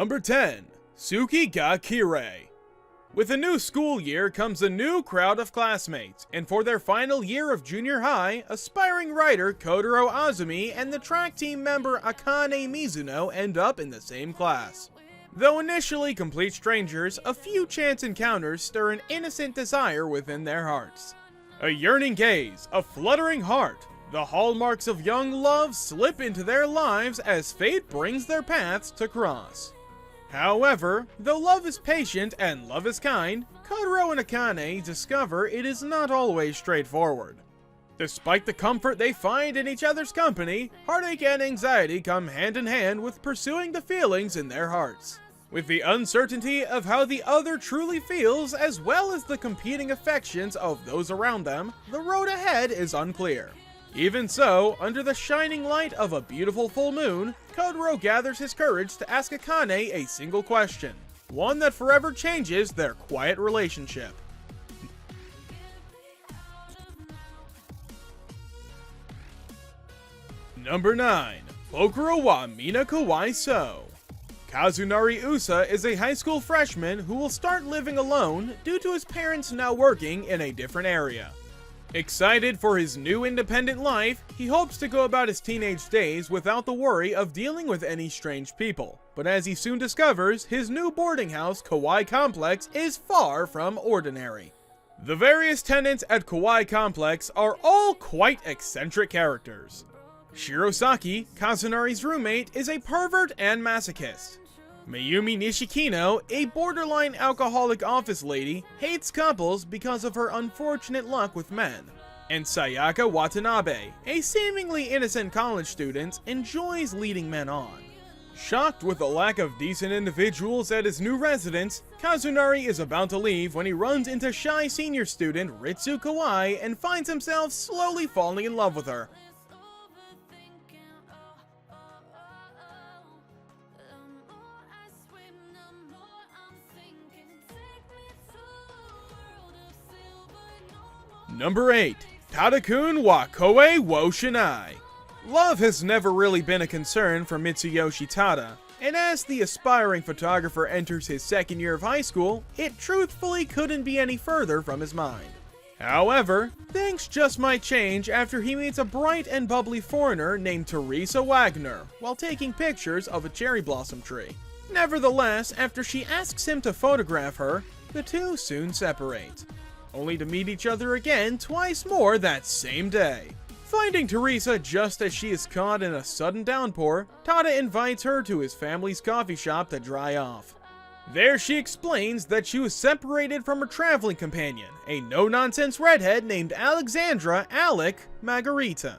Number 10. Tsuki ga Kirei. With a new school year comes a new crowd of classmates, and for their final year of junior high, aspiring writer Kotaro Azumi and the track team member Akane Mizuno end up in the same class. Though initially complete strangers, a few chance encounters stir an innocent desire within their hearts. A yearning gaze, a fluttering heart, the hallmarks of young love slip into their lives as fate brings their paths to cross. However, though love is patient and love is kind, Kotaro and Akane discover it is not always straightforward. Despite the comfort they find in each other's company, heartache and anxiety come hand in hand with pursuing the feelings in their hearts. With the uncertainty of how the other truly feels as well as the competing affections of those around them, the road ahead is unclear. Even so, under the shining light of a beautiful full moon, Kotaro gathers his courage to ask Akane a single question, one that forever changes their quiet relationship. Number 9. Bokuro wa mina kawaii so. Kazunari Usa is a high school freshman who will start living alone due to his parents now working in a different area. Excited for his new independent life, he hopes to go about his teenage days without the worry of dealing with any strange people. But as he soon discovers, his new boarding house, Kawaii Complex, is far from ordinary. The various tenants at Kawaii Complex are all quite eccentric characters. Shirosaki, Kazunari's roommate, is a pervert and masochist. Mayumi Nishikino, a borderline alcoholic office lady, hates couples because of her unfortunate luck with men. And Sayaka Watanabe, a seemingly innocent college student, enjoys leading men on. Shocked with the lack of decent individuals at his new residence, Kazunari is about to leave when he runs into shy senior student Ritsu Kawai and finds himself slowly falling in love with her. Number 8. Tadakun wa koe wo shinai. Love has never really been a concern for Mitsuyoshi Tada, and as the aspiring photographer enters his second year of high school, it truthfully couldn't be any further from his mind. However, things just might change after he meets a bright and bubbly foreigner named Teresa Wagner while taking pictures of a cherry blossom tree. Nevertheless, after she asks him to photograph her, the two soon separate, only to meet each other again twice more that same day. Finding Teresa just as she is caught in a sudden downpour, Tada invites her to his family's coffee shop to dry off. There she explains that she was separated from her traveling companion, a no-nonsense redhead named Alexandra Alec Margarita.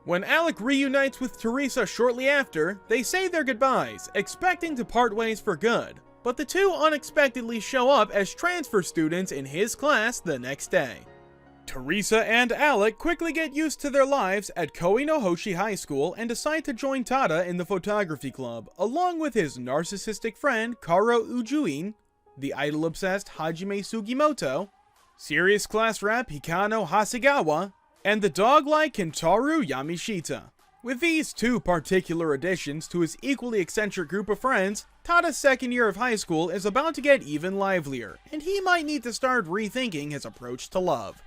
When Alec reunites with Teresa shortly after, they say their goodbyes, expecting to part ways for good. But the two unexpectedly show up as transfer students in his class the next day. Teresa and Alec quickly get used to their lives at Koinohoshi High School and decide to join Tada in the photography club, along with his narcissistic friend Karo Ujuin, the idol-obsessed Hajime Sugimoto, serious class rep Hikano Hasegawa, and the dog-like Kentaro Yamashita. With these two particular additions to his equally eccentric group of friends, Tada's second year of high school is about to get even livelier, and he might need to start rethinking his approach to love.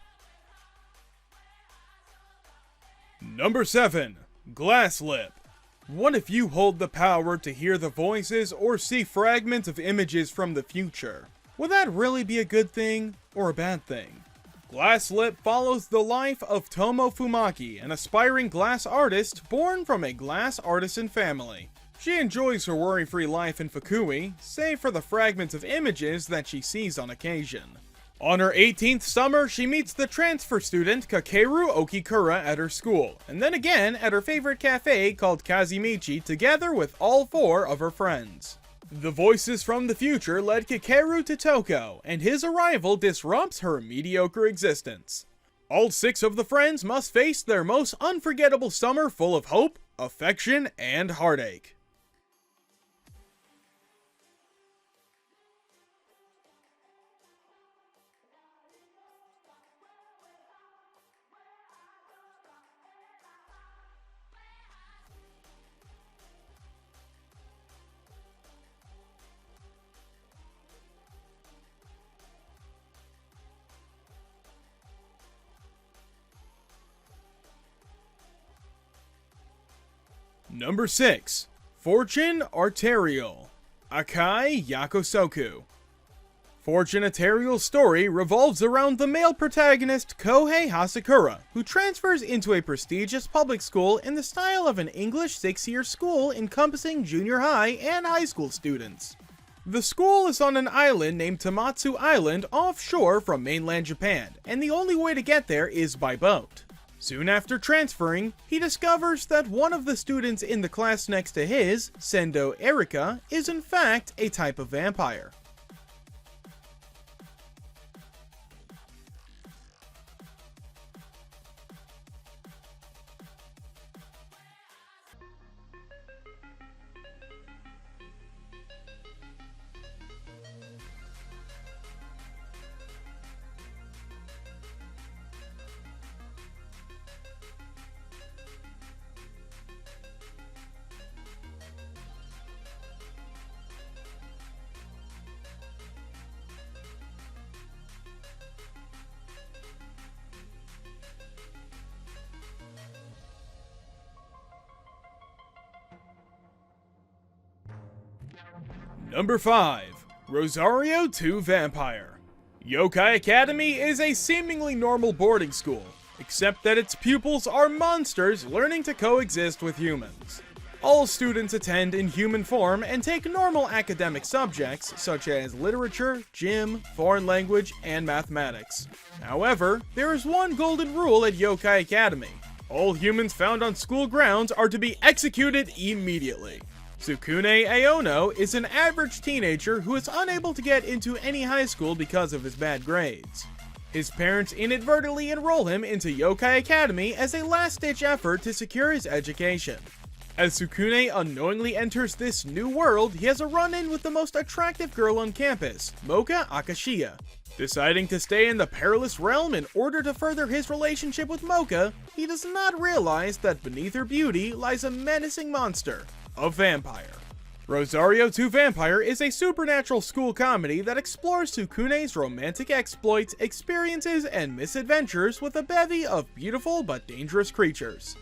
Number 7. Glass Lip. What if you hold the power to hear the voices or see fragments of images from the future? Would that really be a good thing or a bad thing? Glass Lip follows the life of Tomo Fumaki, an aspiring glass artist born from a glass artisan family. She enjoys her worry-free life in Fukui, save for the fragments of images that she sees on occasion. On her 18th summer, she meets the transfer student Kakeru Okikura at her school, and then again at her favorite cafe called Kazimichi together with all 4 of her friends. The voices from the future led Kakeru to Toko, and his arrival disrupts her mediocre existence. All 6 of the friends must face their most unforgettable summer full of hope, affection, and heartache. Number 6. Fortune Arterial, Akai Yakosoku. Fortune Arterial's story revolves around the male protagonist Kohei Hasakura, who transfers into a prestigious public school in the style of an English 6-year school encompassing junior high and high school students. The school is on an island named Tamatsu Island offshore from mainland Japan, and the only way to get there is by boat. Soon after transferring, he discovers that one of the students in the class next to his, Sendo Erika, is in fact a type of vampire. Number 5. Rosario 2 Vampire. Yokai Academy is a seemingly normal boarding school, except that its pupils are monsters learning to coexist with humans. All students attend in human form and take normal academic subjects such as literature, gym, foreign language, and mathematics. However, there is one golden rule at Yokai Academy. All humans found on school grounds are to be executed immediately. Sukune Aono is an average teenager who is unable to get into any high school because of his bad grades. His parents inadvertently enroll him into Yokai Academy as a last-ditch effort to secure his education. As Sukune unknowingly enters this new world, he has a run-in with the most attractive girl on campus, Moka Akashiya. Deciding to stay in the perilous realm in order to further his relationship with Moka, he does not realize that beneath her beauty lies a menacing monster, a vampire. Rosario 2 Vampire is a supernatural school comedy that explores Sukune's romantic exploits, experiences, and misadventures with a bevy of beautiful but dangerous creatures.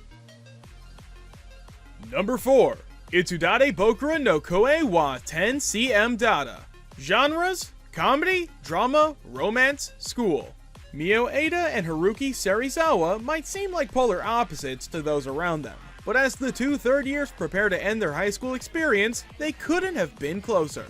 Number 4. Itsudate Bokura no Koe wa Ten cm Data. Genres: comedy, drama, romance, school. Mio Ada and Haruki Serizawa might seem like polar opposites to those around them, but as the two third years prepare to end their high school experience, they couldn't have been closer.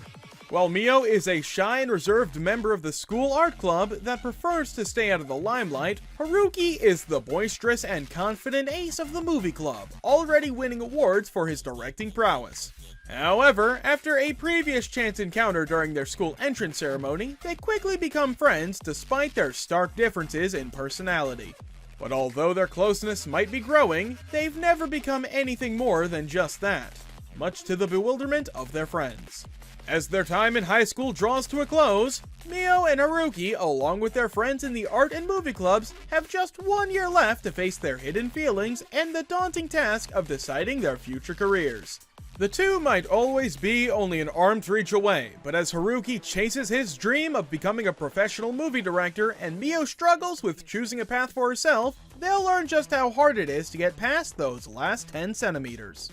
While Mio is a shy and reserved member of the school art club that prefers to stay out of the limelight, Haruki is the boisterous and confident ace of the movie club, already winning awards for his directing prowess. However, after a previous chance encounter during their school entrance ceremony, they quickly become friends despite their stark differences in personality. But although their closeness might be growing, they've never become anything more than just that, much to the bewilderment of their friends. As their time in high school draws to a close, Mio and Haruki, along with their friends in the art and movie clubs, have just 1 year left to face their hidden feelings and the daunting task of deciding their future careers. The two might always be only an arm's reach away, but as Haruki chases his dream of becoming a professional movie director and Mio struggles with choosing a path for herself, they'll learn just how hard it is to get past those last 10 centimeters.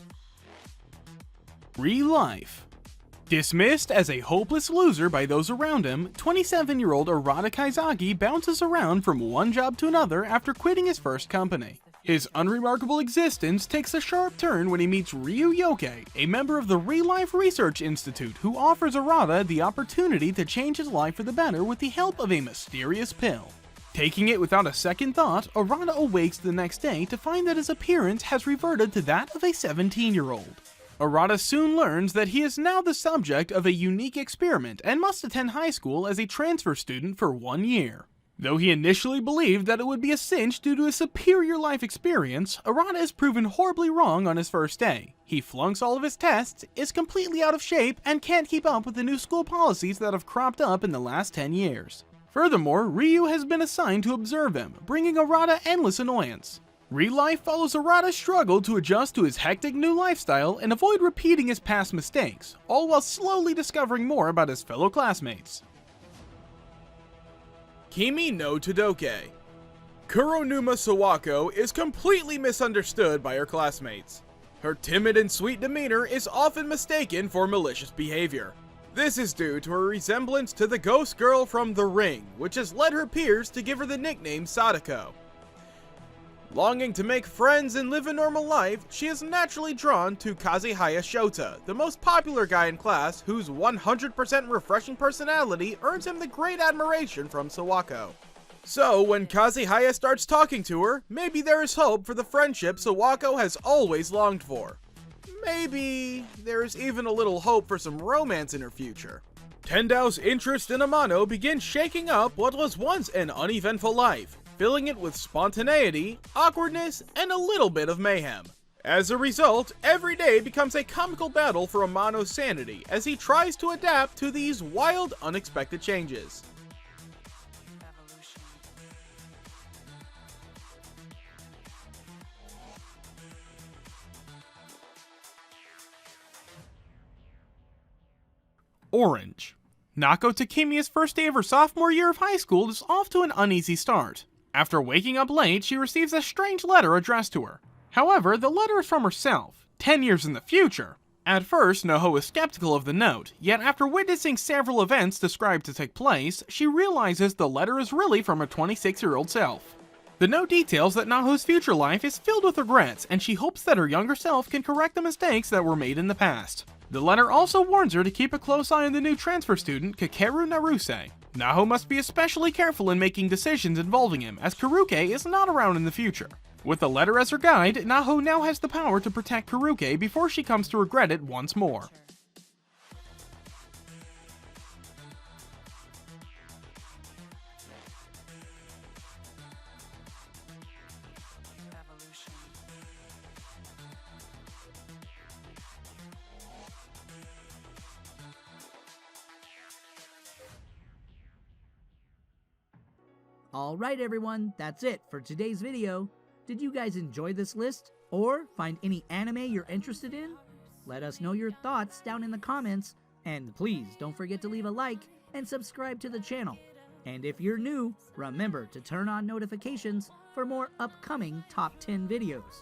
Real life. Dismissed as a hopeless loser by those around him, 27-year-old Arata Kaizaki bounces around from one job to another after quitting his first company. His unremarkable existence takes a sharp turn when he meets Ryu Yoke, a member of the Real Life Research Institute who offers Arata the opportunity to change his life for the better with the help of a mysterious pill. Taking it without a second thought, Arata awakes the next day to find that his appearance has reverted to that of a 17-year-old. Arata soon learns that he is now the subject of a unique experiment and must attend high school as a transfer student for 1 year. Though he initially believed that it would be a cinch due to his superior life experience, Arata is proven horribly wrong on his first day. He flunks all of his tests, is completely out of shape, and can't keep up with the new school policies that have cropped up in the last 10 years. Furthermore, Ryu has been assigned to observe him, bringing Arata endless annoyance. Real life follows Arata's struggle to adjust to his hectic new lifestyle and avoid repeating his past mistakes, all while slowly discovering more about his fellow classmates. Kimi no Todoke. Kuronuma Sawako is completely misunderstood by her classmates. Her timid and sweet demeanor is often mistaken for malicious behavior. This is due to her resemblance to the ghost girl from The Ring, which has led her peers to give her the nickname Sadako. Longing to make friends and live a normal life, she is naturally drawn to Kazuhaya Shota, the most popular guy in class whose 100% refreshing personality earns him the great admiration from Sawako. So, when Kazuhaya starts talking to her, maybe there is hope for the friendship Sawako has always longed for. Maybe there is even a little hope for some romance in her future. Tendao's interest in Amano begins shaking up what was once an uneventful life, filling it with spontaneity, awkwardness, and a little bit of mayhem. As a result, every day becomes a comical battle for Amano's sanity as he tries to adapt to these wild, unexpected changes. Orange. Nako Takemiya's first day of her sophomore year of high school is off to an uneasy start. After waking up late, she receives a strange letter addressed to her. However, the letter is from herself, 10 years in the future. At first, Noho is skeptical of the note, yet after witnessing several events described to take place, she realizes the letter is really from her 26-year-old self. The note details that Naho's future life is filled with regrets, and she hopes that her younger self can correct the mistakes that were made in the past. The letter also warns her to keep a close eye on the new transfer student, Kakeru Naruse. Naho must be especially careful in making decisions involving him, as Karuke is not around in the future. With the letter as her guide, Naho now has the power to protect Karuke before she comes to regret it once more. Alright everyone, that's it for today's video. Did you guys enjoy this list? Or find any anime you're interested in? Let us know your thoughts down in the comments, and please don't forget to leave a like and subscribe to the channel. And if you're new, remember to turn on notifications for more upcoming top 10 videos.